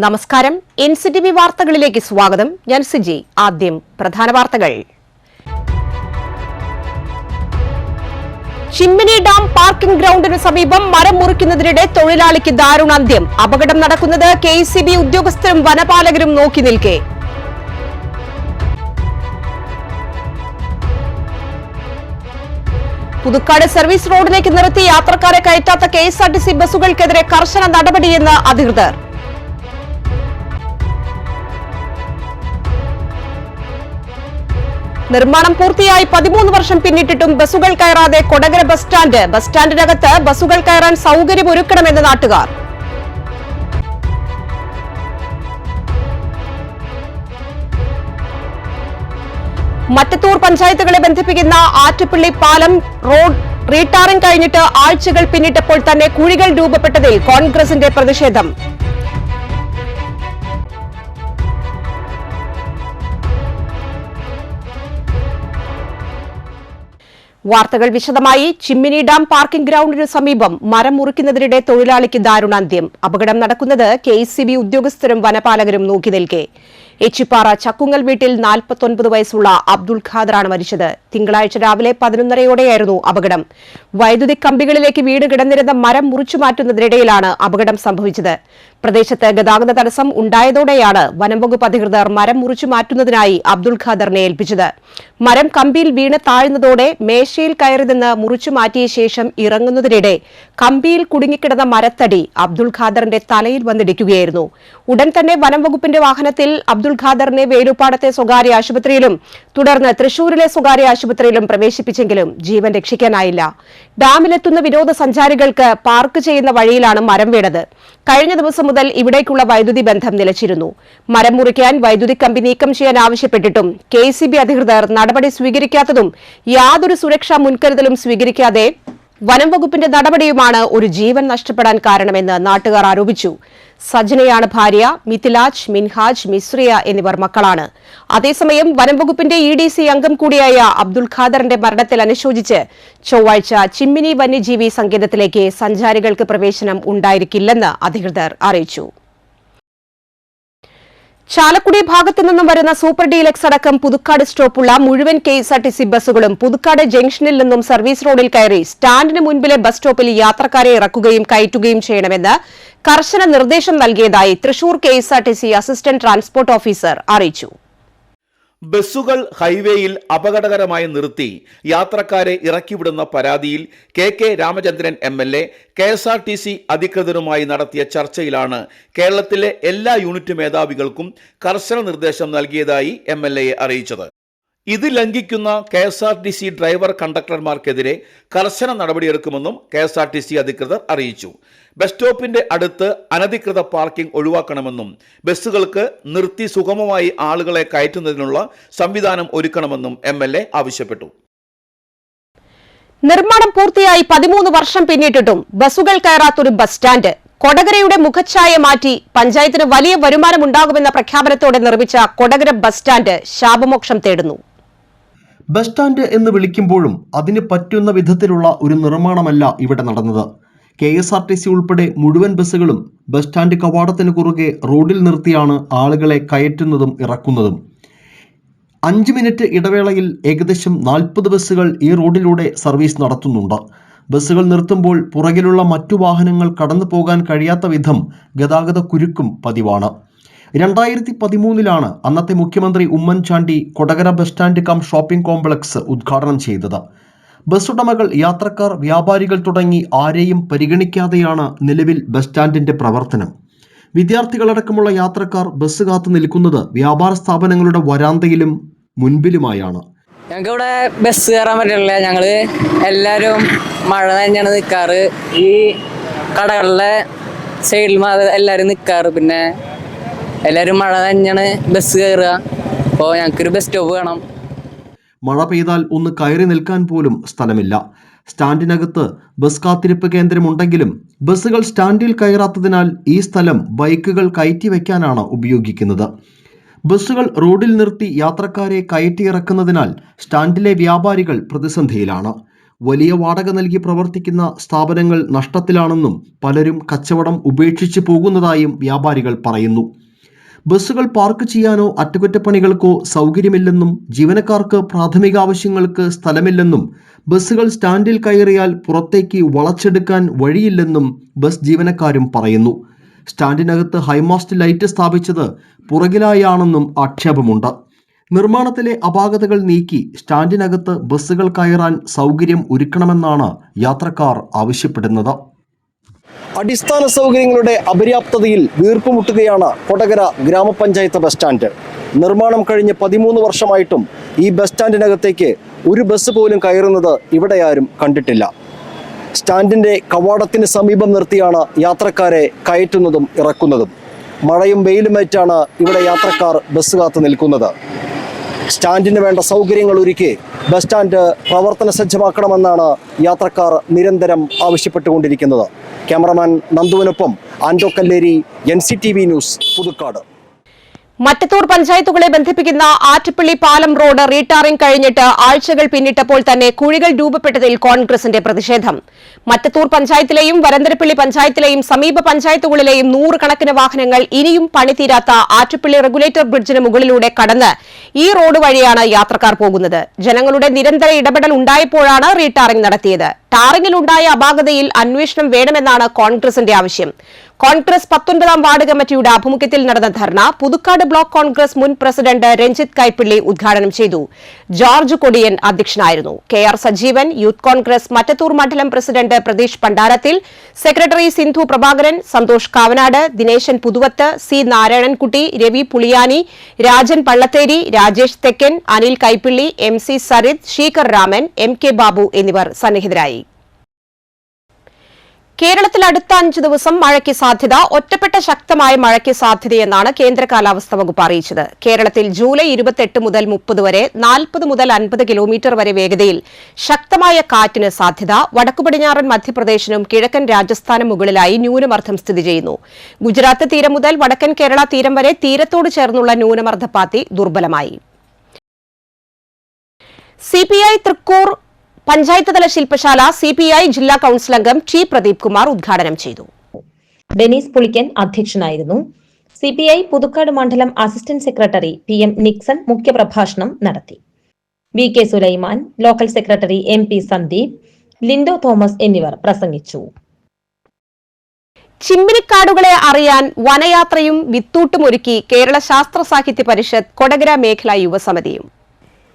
നമസ്കാരം. NCTV വാർത്തകളിലേക്ക് സ്വാഗതം. ഞാൻ സിജി. ആദ്യം പ്രധാന വാർത്തകൾ. ചിമ്മിനി ഡാം പാർക്കിംഗ് ഗ്രൗണ്ടിന് സമീപം മരം മുറിക്കുന്നതിനിടെ തൊഴിലാളിക്ക് ദാരുണാന്ത്യം. അപകടം നടക്കുന്നത് KECB ഉദ്യോഗസ്ഥരും വനപാലകരും നോക്കി നിൽക്കെ. പുതുക്കാട് സർവീസ് റോഡിലേക്ക് നിർത്തി യാത്രക്കാരെ കയറ്റാത്ത KSRTC ബസ്സുകൾക്കെതിരെ കർശന നടപടിയെന്ന് അധികൃതർ. നിർമ്മാണം പൂർത്തിയായി 13 വർഷം പിന്നിട്ടിട്ടും ബസ്സുകൾ കയറാതെ കൊടകര ബസ് സ്റ്റാൻഡിനകത്ത് ബസ്സുകൾ കയറാൻ സൗകര്യമൊരുക്കണമെന്ന് നാട്ടുകാർ. മറ്റത്തൂർ പഞ്ചായത്തുകളെ ബന്ധിപ്പിക്കുന്ന ആറ്റുപള്ളി പാലം റോഡ് റീടാറിംഗ് കഴിഞ്ഞിട്ട് ആഴ്ചകൾ പിന്നിട്ടപ്പോൾ തന്നെ കുഴികൾ രൂപപ്പെട്ടതിൽ കോൺഗ്രസിന്റെ പ്രതിഷേധം. വാർത്തകൾ വിശദമായി. ചിമ്മിനി ഡാം പാർക്കിംഗ് ഗ്രൗണ്ടിന് സമീപം മരം മുറിക്കുന്നതിനിടെ തൊഴിലാളിക്ക് ദാരുണാന്ത്യം. അപകടം നടക്കുന്നത് KECB ഉദ്യോഗസ്ഥരും വനപാലകരും നോക്കി നിൽക്കെ. എച്ചിപ്പാറ ചക്കുങ്ങൽ വീട്ടിൽ 49 വയസ്സുള്ള അബ്ദുൾ ഖാദറാണ് മരിച്ചത്. തിങ്കളാഴ്ച രാവിലെ 11:30യോടെയായിരുന്നു അപകടം. വൈദ്യുതി കമ്പികളിലേക്ക് വീണ് കിടന്നിരുന്ന മരം മുറിച്ചു മാറ്റുന്നതിനിടയിലാണ് അപകടം സംഭവിച്ചത്. പ്രദേശത്ത് ഗതാഗത തടസ്സം ഉണ്ടായതോടെയാണ് വനംവകുപ്പ് അധികൃതർ മരം മുറിച്ചു മാറ്റുന്നതിനായി അബ്ദുൾ ഖാദറിനെ ഏൽപ്പിച്ചത്. മരം കമ്പിയിൽ വീണ് താഴ്ന്നതോടെ മേശയിൽ കയറി നിന്ന് മുറിച്ചു മാറ്റിയ ശേഷം ഇറങ്ങുന്നതിനിടെ കമ്പിയിൽ കുടുങ്ങിക്കിടന്ന മരത്തടി അബ്ദുൾ ഖാദറിന്റെ തലയിൽ വന്നിടിക്കുകയായിരുന്നു. ഉടൻ തന്നെ വനംവകുപ്പിന്റെ വാഹനത്തിൽ അബ്ദുൾ ഖാദറിനെ വേലുപ്പാടത്തെ സ്വകാര്യ ആശുപത്രിയിലും തുടർന്ന് തൃശൂരിലെ സ്വകാര്യ ആശുപത്രിയിലും പ്രവേശിപ്പിച്ചെങ്കിലും ജീവൻ രക്ഷിക്കാനായില്ല. ഡാമിലെത്തുന്ന വിനോദസഞ്ചാരികൾക്ക് പാർക്ക് ചെയ്യുന്ന വഴിയിലാണ് മരം വീണത്. കഴിഞ്ഞ ദിവസം മുതൽ ഇവിടേക്കുള്ള വൈദ്യുതി ബന്ധം നിലച്ചിരുന്നു. മരം മുറിക്കാൻ വൈദ്യുതി കമ്പി നീക്കം ചെയ്യാൻ ആവശ്യപ്പെട്ടിട്ടും KECB അധികൃതർ നടപടി സ്വീകരിക്കാത്തതും യാതൊരു സുരക്ഷാ മുൻകരുതലും സ്വീകരിക്കാതെ വനം വകുപ്പിന്റെ നടപടിയുമാണ് ഒരു ജീവൻ നഷ്ടപ്പെടാൻ കാരണമെന്ന് നാട്ടുകാർ ആരോപിച്ചു. സജനയാണ് ഭാര്യ. മിഥിലാജ്, മിൻഹാജ്, മിസ്രിയ എന്നിവർ മക്കളാണ്. അതേസമയം വനം വകുപ്പിന്റെ EDC അംഗം കൂടിയായ അബ്ദുൾ ഖാദറിന്റെ മരണത്തിൽ അനുശോചിച്ച് ചൊവ്വാഴ്ച ചിമ്മിനി വന്യജീവി സങ്കേതത്തിലേക്ക് സഞ്ചാരികൾക്ക് പ്രവേശനം ഉണ്ടായിരിക്കില്ലെന്ന് അധികൃതർ അറിയിച്ചു. ചാലക്കുടി ഭാഗത്തു നിന്നും വരുന്ന സൂപ്പർ ഡീലക്സ് അടക്കം പുതുക്കാട് സ്റ്റോപ്പുള്ള മുഴുവൻ KSRTC ബസ്സുകളും പുതുക്കാട് ജംഗ്ഷനിൽ നിന്നും സർവീസ് റോഡിൽ കയറി സ്റ്റാൻഡിന് മുൻപിലെ ബസ് സ്റ്റോപ്പിൽ യാത്രക്കാരെ ഇറക്കുകയും കയറ്റുകയും ചെയ്യണമെന്ന് കർശന നിർദ്ദേശം നൽകിയതായി Thrissur KSRTC assistant transport officer അറിയിച്ചു. ബസ്സുകൾ ഹൈവേയിൽ അപകടകരമായി നിർത്തി യാത്രക്കാരെ ഇറക്കിവിടുന്ന പരാതിയിൽ KK രാമചന്ദ്രൻ MLA KSRTC അധികൃതരുമായി നടത്തിയ ചർച്ചയിലാണ് കേരളത്തിലെ എല്ലാ യൂണിറ്റ് മേധാവികൾക്കും കർശന നിർദ്ദേശം നൽകിയതായി MLA അറിയിച്ചത്. ഇത് ലംഘിക്കുന്ന KSRTC ഡ്രൈവർ കണ്ടക്ടർമാർക്കെതിരെ കർശന നടപടിയെടുക്കുമെന്നും KSRTC അധികൃതർ അറിയിച്ചു. ബസ് സ്റ്റോപ്പിന്റെ അടുത്ത് അനധികൃത പാർക്കിംഗ് ഒഴിവാക്കണമെന്നും ബസ്സുകൾക്ക് നിർത്തി സുഗമമായി ആളുകളെ കയറ്റുന്നതിനുള്ള സംവിധാനം ഒരുക്കണമെന്നും MLA ആവശ്യപ്പെട്ടു. നിർമ്മാണം പൂർത്തിയായി 13 വർഷം പിന്നിട്ടിട്ടും ബസ്സുകൾ കയറാത്തൊരു ബസ് സ്റ്റാൻഡ്. കൊടകരയുടെ മുഖച്ഛായ മാറ്റി പഞ്ചായത്തിന് വലിയ വരുമാനമുണ്ടാകുമെന്ന പ്രഖ്യാപനത്തോടെ നിർമ്മിച്ച കൊടകര ബസ് സ്റ്റാൻഡ് ശാപമോക്ഷം തേടുന്നു. ബസ് സ്റ്റാൻഡ് എന്ന് വിളിക്കുമ്പോഴും അതിന് പറ്റുന്ന വിധത്തിലുള്ള ഒരു നിർമ്മാണമല്ല ഇവിടെ നടന്നത്. KSRTC ഉൾപ്പെടെ മുഴുവൻ ബസ്സുകളും ബസ് സ്റ്റാൻഡ് കവാടത്തിന് കുറുകെ റോഡിൽ നിർത്തിയാണ് ആളുകളെ കയറ്റുന്നതും ഇറക്കുന്നതും. 5 മിനിറ്റ് ഇടവേളയിൽ ഏകദേശം 40 ബസ്സുകൾ ഈ റോഡിലൂടെ സർവീസ് നടത്തുന്നുണ്ട്. ബസ്സുകൾ നിർത്തുമ്പോൾ പുറകിലുള്ള മറ്റു വാഹനങ്ങൾ കടന്നു പോകാൻ കഴിയാത്ത വിധം ഗതാഗത കുരുക്കും പതിവാണ്. 2013 അന്നത്തെ മുഖ്യമന്ത്രി Oommen Chandy Kodakara bus stand cum shopping complex ഉദ്ഘാടനം ചെയ്തത്. ബസ് ഉടമകൾ, യാത്രക്കാർ, വ്യാപാരികൾ തുടങ്ങി ആരെയും പരിഗണിക്കാതെയാണ് നിലവിൽ ബസ് സ്റ്റാൻഡിന്റെ പ്രവർത്തനം. വിദ്യാർത്ഥികളടക്കമുള്ള യാത്രക്കാർ ബസ് കാത്തു നിൽക്കുന്നത് വ്യാപാര സ്ഥാപനങ്ങളുടെ വരാന്തയിലും മുൻപിലുമായാണ്. ഞങ്ങൾക്ക് ഇവിടെ ബസ് കയറാൻ പറ്റില്ല. ഞങ്ങൾ എല്ലാവരും മഴ തന്നെയാണ് നിൽക്കാറ്. ഈ കടകളിലെ സൈഡിൽ എല്ലാവരും നിൽക്കാറ്. പിന്നെ എല്ലാവരും മഴ തന്നെയാണ് ബസ് കയറുക. അപ്പോൾ ഞങ്ങൾക്കൊരു ബസ് സ്റ്റോപ്പ് വേണം. മഴ പെയ്താൽ ഒന്ന് കയറി നിൽക്കാൻ പോലും സ്ഥലമില്ല. സ്റ്റാൻഡിനകത്ത് ബസ് കാത്തിരിപ്പ് കേന്ദ്രമുണ്ടെങ്കിലും ബസ്സുകൾ സ്റ്റാൻഡിൽ കയറാത്തതിനാൽ ഈ സ്ഥലം ബൈക്കുകൾ കയറ്റി വയ്ക്കാനാണ് ഉപയോഗിക്കുന്നത്. ബസ്സുകൾ റോഡിൽ നിർത്തി യാത്രക്കാരെ കയറ്റിയിറക്കുന്നതിനാൽ സ്റ്റാൻഡിലെ വ്യാപാരികൾ പ്രതിസന്ധിയിലാണ്. വലിയ വാടക നൽകി പ്രവർത്തിക്കുന്ന സ്ഥാപനങ്ങൾ നഷ്ടത്തിലാണെന്നും പലരും കച്ചവടം ഉപേക്ഷിച്ച് പോകുന്നതായും വ്യാപാരികൾ പറയുന്നു. ബസ്സുകൾ പാർക്ക് ചെയ്യാനോ അറ്റകുറ്റപ്പണികൾക്കോ സൗകര്യമില്ലെന്നും ജീവനക്കാർക്ക് പ്രാഥമിക ആവശ്യങ്ങൾക്ക് സ്ഥലമില്ലെന്നും ബസ്സുകൾ സ്റ്റാൻഡിൽ കയറിയാൽ പുറത്തേക്ക് വളച്ചെടുക്കാൻ വഴിയില്ലെന്നും ബസ് ജീവനക്കാരും പറയുന്നു. സ്റ്റാൻഡിനകത്ത് ഹൈമാസ്റ്റ് ലൈറ്റ് സ്ഥാപിച്ചത് പുറകിലായാണെന്നും ആക്ഷേപമുണ്ട്. നിർമ്മാണത്തിലെ അപാകതകൾ നീക്കി സ്റ്റാൻഡിനകത്ത് ബസ്സുകൾ കയറാൻ സൗകര്യം ഒരുക്കണമെന്നാണ് യാത്രക്കാർ ആവശ്യപ്പെടുന്നത്. അടിസ്ഥാന സൗകര്യങ്ങളുടെ അപര്യാപ്തതയിൽ വീർപ്പുമുട്ടുകയാണ് കൊടകര ഗ്രാമപഞ്ചായത്ത് ബസ് സ്റ്റാൻഡ്. നിർമ്മാണം കഴിഞ്ഞ് 13 വർഷമായിട്ടും ഈ ബസ് സ്റ്റാൻഡിനകത്തേക്ക് ഒരു ബസ് പോലും കയറുന്നത് ഇവിടെ ആരും കണ്ടിട്ടില്ല. സ്റ്റാൻഡിൻ്റെ കവാടത്തിന് സമീപം നിർത്തിയാണ് യാത്രക്കാരെ കയറ്റുന്നതും ഇറക്കുന്നതും. മഴയും വെയിലുമേറ്റാണ് ഇവിടെ യാത്രക്കാർ ബസ് കാത്തു നിൽക്കുന്നത്. സ്റ്റാൻഡിന് വേണ്ട സൗകര്യങ്ങൾ ഒരുക്കി ബസ് സ്റ്റാൻഡ് പ്രവർത്തന സജ്ജമാക്കണമെന്നാണ് യാത്രക്കാർ നിരന്തരം ആവശ്യപ്പെട്ടുകൊണ്ടിരിക്കുന്നത്. ക്യാമറമാൻ നന്ദുവിനൊപ്പം ആൻഡോ കല്ലേരി, NCTV ന്യൂസ്, പുതുക്കാട്. മറ്റത്തൂർ പഞ്ചായത്തുകളെ ബന്ധിപ്പിക്കുന്ന ആറ്റുപള്ളി പാലം റോഡ് റീടാറിംഗ് കഴിഞ്ഞിട്ട് ആഴ്ചകൾ പിന്നിട്ടപ്പോൾ തന്നെ കുഴികൾ രൂപപ്പെട്ടതിൽ കോൺഗ്രസിന്റെ പ്രതിഷേധം. മറ്റത്തൂർ പഞ്ചായത്തിലെയും വരന്തരപ്പള്ളി പഞ്ചായത്തിലെയും സമീപ പഞ്ചായത്തുകളിലെയും 100 കണക്കിന് വാഹനങ്ങൾ ഇനിയും പണിതീരാത്ത ആറ്റുപള്ളി റെഗുലേറ്റർ ബ്രിഡ്ജിന് മുകളിലൂടെ കടന്ന് ഈ റോഡ് വഴിയാണ് യാത്രക്കാർ പോകുന്നത്. ജനങ്ങളുടെ നിരന്തര ഇടപെടൽ ഉണ്ടായപ്പോഴാണ് റീടാറിംഗ് നടത്തിയത്. ടാറിംഗിലുണ്ടായ അപാകതയിൽ അന്വേഷണം വേണമെന്നാണ് കോൺഗ്രസിന്റെ ആവശ്യം. കോൺഗ്രസ് 19ാം വാർഡ് കമ്മിറ്റിയുടെ ആഭിമുഖ്യത്തിൽ നടന്ന ധർണ പുതുക്കാട് ബ്ലോക്ക് കോൺഗ്രസ് മുൻ പ്രസിഡന്റ് രഞ്ജിത്ത് കൈപ്പിള്ളി ഉദ്ഘാടനം ചെയ്തു. ജോർജ് കൊടിയൻ അധ്യക്ഷനായിരുന്നു. KR സജീവൻ, യൂത്ത് കോൺഗ്രസ് മറ്റത്തൂർ മണ്ഡലം president Pratheesh പണ്ടാരത്തിൽ, secretary Sindhu Prabhakaran, Santhosh Kavanad, Dineshan Puthuvath, C Narayanankutty, Ravi Puliyani, Rajan പള്ളത്തേരി, Rajesh തെക്കൻ, അനിൽ കൈപ്പിള്ളി, MC സരിത്, ശീകർ രാമൻ, MK ബാബു എന്നിവർ സന്നിഹിതരായി. കേരളത്തിൽ അടുത്ത 5 ദിവസം മഴയ്ക്ക് സാധ്യത. ഒറ്റപ്പെട്ട ശക്തമായ മഴയ്ക്ക് സാധ്യതയെന്നാണ് കേന്ദ്ര കാലാവസ്ഥാ വകുപ്പ് അറിയിച്ചത്. കേരളത്തിൽ ജൂലൈ 28 മുതൽ 30 വരെ 40 മുതൽ 50 കിലോമീറ്റർ വരെ വേഗതയിൽ ശക്തമായ കാറ്റിന് സാധ്യത. വടക്കുപടിഞ്ഞാറൻ മധ്യപ്രദേശിനും കിഴക്കൻ രാജസ്ഥാനും മുകളിലായി ന്യൂനമർദ്ദം സ്ഥിതി ചെയ്യുന്നു. ഗുജറാത്ത് തീരം മുതൽ വടക്കൻ കേരള തീരം വരെ തീരത്തോട് ചേർന്നുള്ള ന്യൂനമർദ്ദപാത്തി ദുർബലമായി. CPI തൃക്കൂർ പഞ്ചായത്ത് തല ശില്പശാല CPI ജില്ലാ കൌൺസിൽ അംഗം T പ്രദീപ് കുമാർ ഉദ്ഘാടനം ചെയ്തു. ഡെനീസ് പുളിക്കൻ അധ്യക്ഷനായിരുന്നു. CPI പുതുക്കാട് മണ്ഡലം അസിസ്റ്റന്റ് സെക്രട്ടറി PM നിക്സൺ മുഖ്യപ്രഭാഷണം നടത്തി. VK Sulaiman, local secretary MP Sandeep, Lindo Thomas എന്നിവർ പ്രസംഗിച്ചു. ചിമ്മിനിക്കാടുകളെ അറിയാൻ വനയാത്രയും വിത്തൂട്ടുമൊരുക്കി കേരള ശാസ്ത്ര സാഹിത്യ പരിഷത്ത് കൊടകര മേഖലാ യുവസമിതിയും.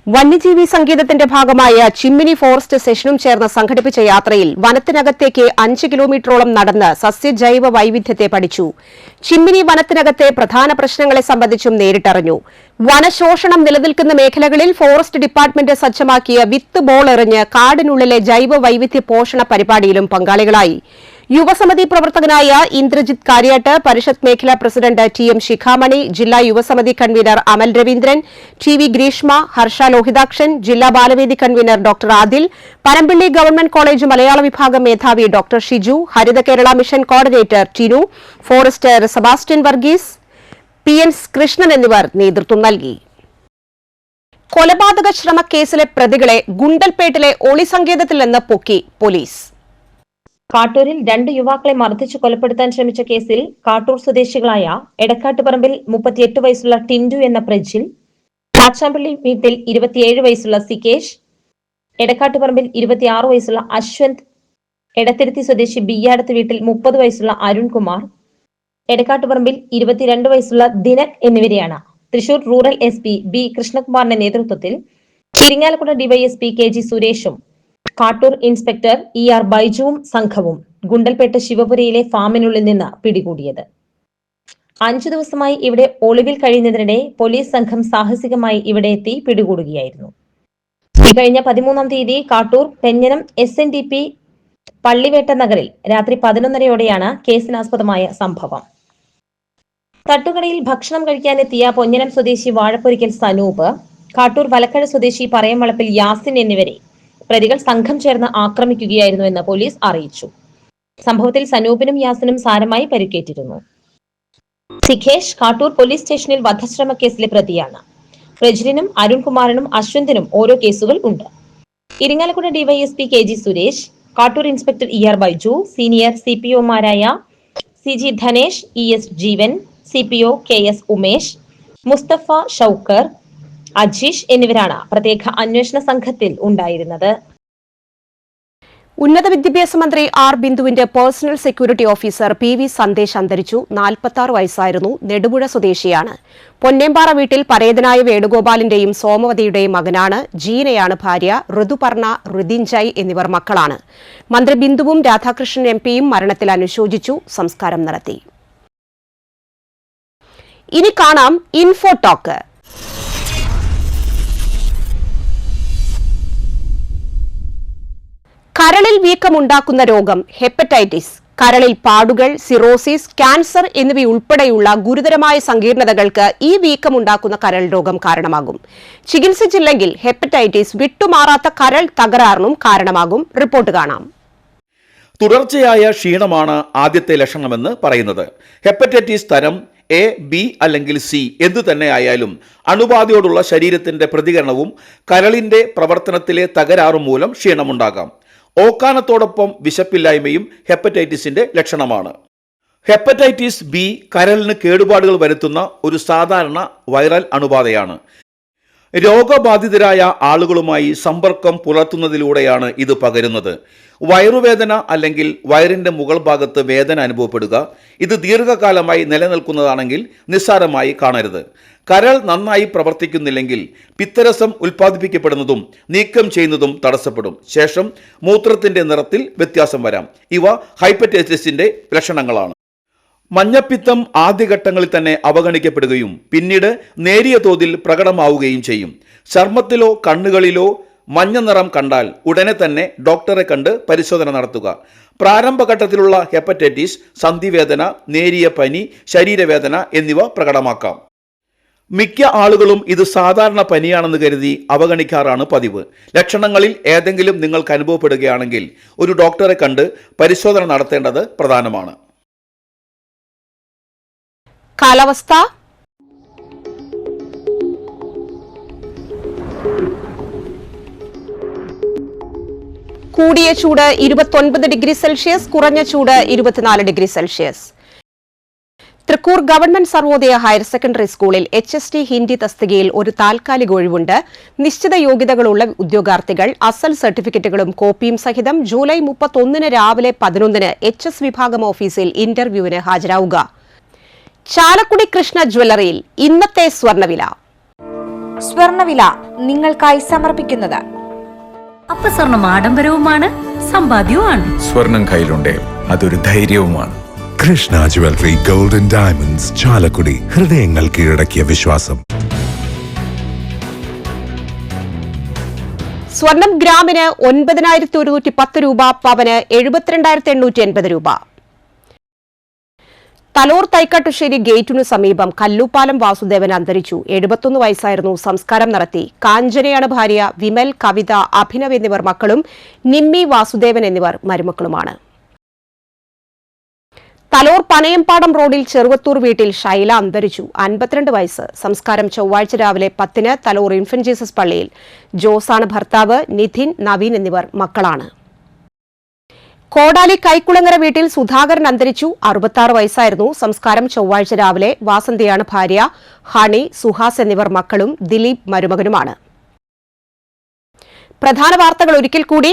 വന്യജീവി സംഗീതത്തിന്റെ ഭാഗമായ ചിമ്മിനി ഫോറസ്റ്റ് സെഷനും ചേർന്ന് സംഘടിപ്പിച്ച യാത്രയിൽ വനത്തിനകത്തേക്ക് 5 കിലോമീറ്ററോളം നടന്ന് സസ്യജൈവ വൈവിധ്യത്തെ പഠിച്ചു. ചിമ്മിനി വനത്തിനകത്തെ പ്രധാന പ്രശ്നങ്ങളെ സംബന്ധിച്ചും നേരിട്ടറിഞ്ഞു. വനശോഷണം നിലനിൽക്കുന്ന മേഖലകളിൽ ഫോറസ്റ്റ് ഡിപ്പാർട്ട്മെന്റ് സജ്ജമാക്കിയ വിത്ത് ബോൾ എറിഞ്ഞ് കാടിനുള്ളിലെ ജൈവ വൈവിധ്യ പോഷണ പരിപാടിയിലും പങ്കാളികളായി. യുവസമിതി പ്രവർത്തകനായ ഇന്ദ്രജിത്ത് കാര്യാട്ട്, പരിഷത്ത് മേഖലാ പ്രസിഡന്റ് TM ശിഖാമണി, ജില്ലാ യുവസമിതി കൺവീനർ അമൽ രവീന്ദ്രൻ, TV ഗ്രീഷ്മ, ഹർഷ ലോഹിതാക്ഷൻ, ജില്ലാ ബാലവേദി convener doctor Adil, Panampilly government college Malayalam വിഭാഗം മേധാവി doctor Shiju, Haritha Kerala mission coordinator Tinu, forester Sebastian Varghese, PN Krishnan എന്നിവർ നേതൃത്വം നൽകി. കൊലപാതക ശ്രമക്കേസിലെ പ്രതികളെ ഗുണ്ടൽപേട്ടിലെ ഒളിസങ്കേതത്തിൽ നിന്ന് പൊക്കി പോലീസ്. കാട്ടൂരിൽ 2 യുവാക്കളെ മർദ്ദിച്ചു കൊലപ്പെടുത്താൻ ശ്രമിച്ച കേസിൽ കാട്ടൂർ സ്വദേശികളായ എടക്കാട്ടുപറമ്പിൽ 38 വയസ്സുള്ള ടിൻഡു എന്ന പ്രജിൽ, കാച്ചാമ്പള്ളി വീട്ടിൽ 27 വയസ്സുള്ള സികേഷ്, എടക്കാട്ടുപറമ്പിൽ 26 വയസ്സുള്ള അശ്വന്ത്, എടത്തിരുത്തി സ്വദേശി ബിയ്യാടത്ത് വീട്ടിൽ 30 വയസ്സുള്ള അരുൺകുമാർ, എടക്കാട്ടുപറമ്പിൽ 22 വയസ്സുള്ള ദിനക് എന്നിവരെയാണ് തൃശൂർ റൂറൽ SP B കൃഷ്ണകുമാറിന്റെ നേതൃത്വത്തിൽ ഇരിങ്ങാലക്കുട DYSP KG സുരേഷും കാട്ടൂർ ഇൻസ്പെക്ടർ ER ബൈജുവും സംഘവും ഗുണ്ടൽപേട്ട് ശിവപുരയിലെ ഫാമിനുള്ളിൽ നിന്ന് പിടികൂടിയത്. 5 ദിവസമായി ഇവിടെ ഒളിവിൽ കഴിയുന്നതിനിടെ പോലീസ് സംഘം സാഹസികമായി ഇവിടെ എത്തി പിടികൂടുകയായിരുന്നു. കഴിഞ്ഞ 13-ാം തീയതി കാട്ടൂർ പെഞ്ഞനം SNDP പള്ളിവേട്ട നഗറിൽ രാത്രി 11:30-ഓടെയാണ് കേസിനാസ്പദമായ സംഭവം. തട്ടുകടയിൽ ഭക്ഷണം കഴിക്കാനെത്തിയ പൊഞ്ഞനം സ്വദേശി വാഴപ്പൊരിക്കൽ സനൂപ്, കാട്ടൂർ വലക്കഴ സ്വദേശി പറയംവളപ്പിൽ യാസിൻ എന്നിവരെ പ്രതികൾ സംഘം ചേർന്ന് ആക്രമിക്കുകയായിരുന്നുവെന്ന് പോലീസ് അറിയിച്ചു. സംഭവത്തിൽ സനൂപിനും യാസിനും സാരമായി പരിക്കേറ്റിരുന്നു. സിഖേഷ് കാട്ടൂർ പോലീസ് സ്റ്റേഷനിൽ വധശ്രമ കേസിലെ പ്രതിയാണ്. പ്രജ്ലിനും അരുൺകുമാറിനും അശ്വന്തിനും ഓരോ കേസുകൾ ഉണ്ട്. Irinjalakuda DYSP K G. Suresh, Kattoor inspector E R. Baiju, senior CPOമാരായ CG Dhanesh, ES Jeevan, CPO KS Umesh, Mustafa Shoukar, Ajeesh എന്നിവരാണ് പ്രത്യേക അന്വേഷണ സംഘത്തിൽ ഉണ്ടായിരുന്നത്. ഉന്നത വിദ്യാഭ്യാസ മന്ത്രി ആർ ബിന്ദുവിന്റെ personal security officer PV Sandesh അന്തരിച്ചു. 46 വയസ്സായിരുന്നു. നെടുപുഴ സ്വദേശിയാണ്. പൊന്നേമ്പാറ വീട്ടിൽ പരേതനായ വേണുഗോപാലിന്റെയും സോമവതിയുടെയും മകനാണ്. ജീനയാണ് ഭാര്യ. ഋതുപർണ, ഋതിഞ്ജയ് എന്നിവർ മക്കളാണ്. മന്ത്രി ബിന്ദുവും രാധാകൃഷ്ണൻ MP-യും മരണത്തിൽ അനുശോചിച്ചു. സംസ്കാരം നടത്തി. ഇനി കാണാം ഇൻഫോ ടോക്ക്. കരളിൽ വീക്കമുണ്ടാക്കുന്ന രോഗം ഹെപ്പറ്റൈറ്റിസ്. കരളിൽ പാടുകൾ, സിറോസിസ്, ക്യാൻസർ എന്നിവയുൾപ്പെടെയുള്ള ഗുരുതരമായ സങ്കീർണതകൾക്ക് ഈ വീക്കമുണ്ടാക്കുന്ന കരൾ രോഗം കാരണമാകും. ചികിത്സിച്ചില്ലെങ്കിൽ ഹെപ്പറ്റൈറ്റിസ് വിട്ടുമാറാത്ത കരൾ തകരാറിനും കാരണമാകും. റിപ്പോർട്ട് കാണാം. തുടർച്ചയായ ക്ഷീണമാണ് ആദ്യത്തെ ലക്ഷണമെന്ന് പറയുന്നത്. ഹെപ്പറ്റൈറ്റിസ് തരം A, B അല്ലെങ്കിൽ C എന്തു തന്നെ ആയാലും അണുബാധയോടുള്ള ശരീരത്തിന്റെ പ്രതികരണവും കരളിന്റെ പ്രവർത്തനത്തിലെ തകരാറും മൂലം ക്ഷീണമുണ്ടാകാം. ഓക്കാനത്തോടൊപ്പം വിശപ്പില്ലായ്മയും ഹെപ്പറ്റൈറ്റിസിന്റെ ലക്ഷണമാണ്. ഹെപ്പറ്റൈറ്റിസ് B കരളിന് കേടുപാടുകൾ വരുത്തുന്ന ഒരു സാധാരണ വൈറൽ അണുബാധയാണ്. രോഗബാധിതരായ ആളുകളുമായി സമ്പർക്കം പുലർത്തുന്നതിലൂടെയാണ് ഇത് പകരുന്നത്. വയറുവേദന അല്ലെങ്കിൽ വയറിന്റെ മുകൾ ഭാഗത്ത് വേദന അനുഭവപ്പെടുക, ഇത് ദീർഘകാലമായി നിലനിൽക്കുന്നതാണെങ്കിൽ നിസ്സാരമായി കാണരുത്. കരൾ നന്നായി പ്രവർത്തിക്കുന്നില്ലെങ്കിൽ പിത്തരസം ഉൽപ്പാദിപ്പിക്കപ്പെടുന്നതും നീക്കം ചെയ്യുന്നതും തടസ്സപ്പെടും. ശേഷം മൂത്രത്തിന്റെ നിറത്തിൽ വ്യത്യാസം വരാം. ഇവ ഹെപ്പറ്റൈറ്റിസിന്റെ ലക്ഷണങ്ങളാണ്. മഞ്ഞപ്പിത്തം ആദ്യഘട്ടങ്ങളിൽ തന്നെ അവഗണിക്കപ്പെടുകയും പിന്നീട് നേരിയ തോതിൽ പ്രകടമാവുകയും ചെയ്യും. ചർമ്മത്തിലോ കണ്ണുകളിലോ മഞ്ഞ നിറം കണ്ടാൽ ഉടനെ തന്നെ ഡോക്ടറെ കണ്ട് പരിശോധന നടത്തുക. പ്രാരംഭഘട്ടത്തിലുള്ള ഹെപ്പറ്റൈറ്റിസ് സന്ധിവേദന, നേരിയ പനി, ശരീരവേദന എന്നിവ പ്രകടമാക്കാം. മിക്ക ആളുകളും ഇത് സാധാരണ പനിയാണെന്ന് കരുതി അവഗണിക്കാറാണ് പതിവ്. ലക്ഷണങ്ങളിൽ ഏതെങ്കിലും നിങ്ങൾക്ക് അനുഭവപ്പെടുകയാണെങ്കിൽ ഒരു ഡോക്ടറെ കണ്ട് പരിശോധന നടത്തേണ്ടത് പ്രധാനമാണ്. കാലാവസ്ഥ. കൂടിയ ചൂട് 29 ഡിഗ്രി സെൽഷ്യസ്, കുറഞ്ഞ ചൂട് 24 degree Celsius. Thrikkur government Sarvodaya higher secondary സ്കൂളിൽ HST ഹിന്ദി തസ്തികയിൽ ഒരു താൽക്കാലിക ഒഴിവുണ്ട്. നിശ്ചിത യോഗ്യതകളുള്ള ഉദ്യോഗാർത്ഥികൾ അസൽ സർട്ടിഫിക്കറ്റുകളും കോപ്പിയും സഹിതം ജൂലൈ 31 രാവിലെ 11 HS വിഭാഗം ഓഫീസിൽ ഇന്റർവ്യൂവിന് ഹാജരാവുക. ചാലക്കുടി കൃഷ്ണ ജ്വല്ലറിയിൽ ഇന്നത്തെ സ്വർണ്ണവില. സ്വർണ്ണവില നിങ്ങൾക്കായി സമർപ്പിക്കുന്നത് സ്വർണം ആഡംബരവുമാണ്, സമ്പാദ്യവുമാണ്. സ്വർണം കയ്യിലുണ്ടേ അതൊരു ധൈര്യവുമാണ്. Krishna jewellery golden diamonds, Chalakudy. ഹൃദയങ്ങൾ കീഴടക്കിയ വിശ്വാസം. സ്വർണം ഗ്രാമിന് 9,110 രൂപ, പവന് 72,880 രൂപ. തലോർ തൈക്കാട്ടുശ്ശേരി ഗേറ്റിനു സമീപം കല്ലൂപ്പാലം വാസുദേവൻ അന്തരിച്ചു. 71 വയസ്സായിരുന്നു. സംസ്കാരം നടത്തി. കാഞ്ചനയാണ് ഭാര്യ. വിമൽ, കവിത, അഭിനവ് എന്നിവർ മക്കളും നിമ്മി, വാസുദേവൻ എന്നിവർ മരുമക്കളുമാണ്. തലോർ പനയംപാടം റോഡിൽ ചെറുവത്തൂർ വീട്ടിൽ ഷൈല അന്തരിച്ചു. 52 വയസ്സ്. സംസ്കാരം ചൊവ്വാഴ്ച രാവിലെ 10 തലോർ ഇൻഫന്റ് ജീസസ് പള്ളിയിൽ. ജോസാണ് ഭർത്താവ്. നിധിൻ, നവീൻ എന്നിവർ മക്കളാണ്. കോടാലി കൈക്കുളങ്ങര വീട്ടിൽ സുധാകരൻ അന്തരിച്ചു. 66 വയസ്സായിരുന്നു. സംസ്കാരം ചൊവ്വാഴ്ച രാവിലെ. വാസന്തിയാണ് ഭാര്യ. ഹണി, സുഹാസ് എന്നിവർ മക്കളും ദിലീപ് മരുമകനുമാണ്. പ്രധാന വാർത്തകൾ ഒരിക്കൽ കൂടി.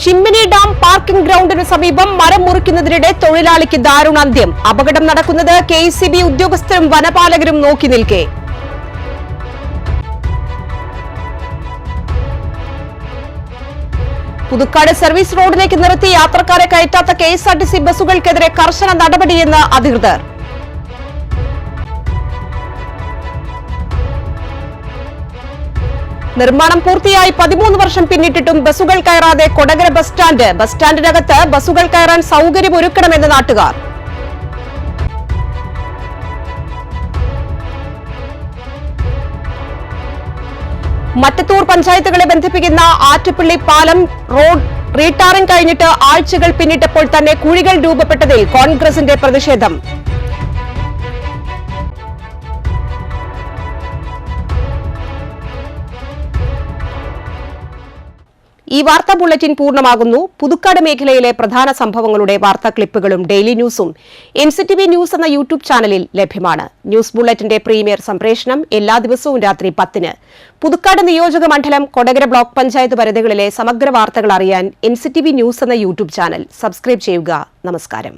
ചിമ്മിനി ഡാം പാർക്കിംഗ് ഗ്രൗണ്ടിന് സമീപം മരം മുറിക്കുന്നതിനിടെ തൊഴിലാളിക്ക് ദാരുണാന്ത്യം. അപകടം നടക്കുന്നത് KECB ഉദ്യോഗസ്ഥരും വനപാലകരും നോക്കി നിൽക്കെ. പുതുക്കാട് സർവീസ് റോഡിലേക്ക് നിർത്തി യാത്രക്കാരെ കയറ്റാത്ത KSRTC ബസ്സുകൾക്കെതിരെ കർശന നടപടിയെന്ന് അധികൃതർ. നിർമ്മാണം പൂർത്തിയായി 13 വർഷം പിന്നിട്ടിട്ടും ബസ്സുകൾ കയറാതെ കൊടകര ബസ് സ്റ്റാൻഡ്. ബസ് സ്റ്റാൻഡിനകത്ത് ബസ്സുകൾ കയറാൻ സൗകര്യമൊരുക്കണമെന്ന് നാട്ടുകാർ. മറ്റത്തൂർ പഞ്ചായത്തുകളെ ബന്ധിപ്പിക്കുന്ന ആറ്റുപള്ളി പാലം റോഡ് റീടാറിംഗ് കഴിഞ്ഞിട്ട് ആഴ്ചകൾ പിന്നിട്ടപ്പോൾ തന്നെ കുഴികൾ രൂപപ്പെട്ടതിൽ കോൺഗ്രസിന്റെ പ്രതിഷേധം. ഈ വാർത്താ ബുള്ളറ്റിൻ പൂർണ്ണമാകുന്നു. പുതുക്കാട് മേഖലയിലെ പ്രധാന സംഭവങ്ങളുടെ വാർത്താ ക്ലിപ്പുകളും ഡെയിലി ന്യൂസും NCTV ന്യൂസ് എന്ന യൂട്യൂബ് ചാനലിൽ ലഭ്യമാണ്. ന്യൂസ് ബുള്ളറ്റിന്റെ പ്രീമിയർ സംപ്രേഷണം എല്ലാ ദിവസവും രാത്രി 10-ന്. പുതുക്കാട് നിയോജക മണ്ഡലം, കൊടകര ബ്ലോക്ക് പഞ്ചായത്ത് പരിധികളിലെ സമഗ്ര വാർത്തകൾ അറിയാൻ NCTV ന്യൂസ് എന്ന യൂട്യൂബ് ചാനൽ സബ്സ്ക്രൈബ് ചെയ്യുക. നമസ്കാരം.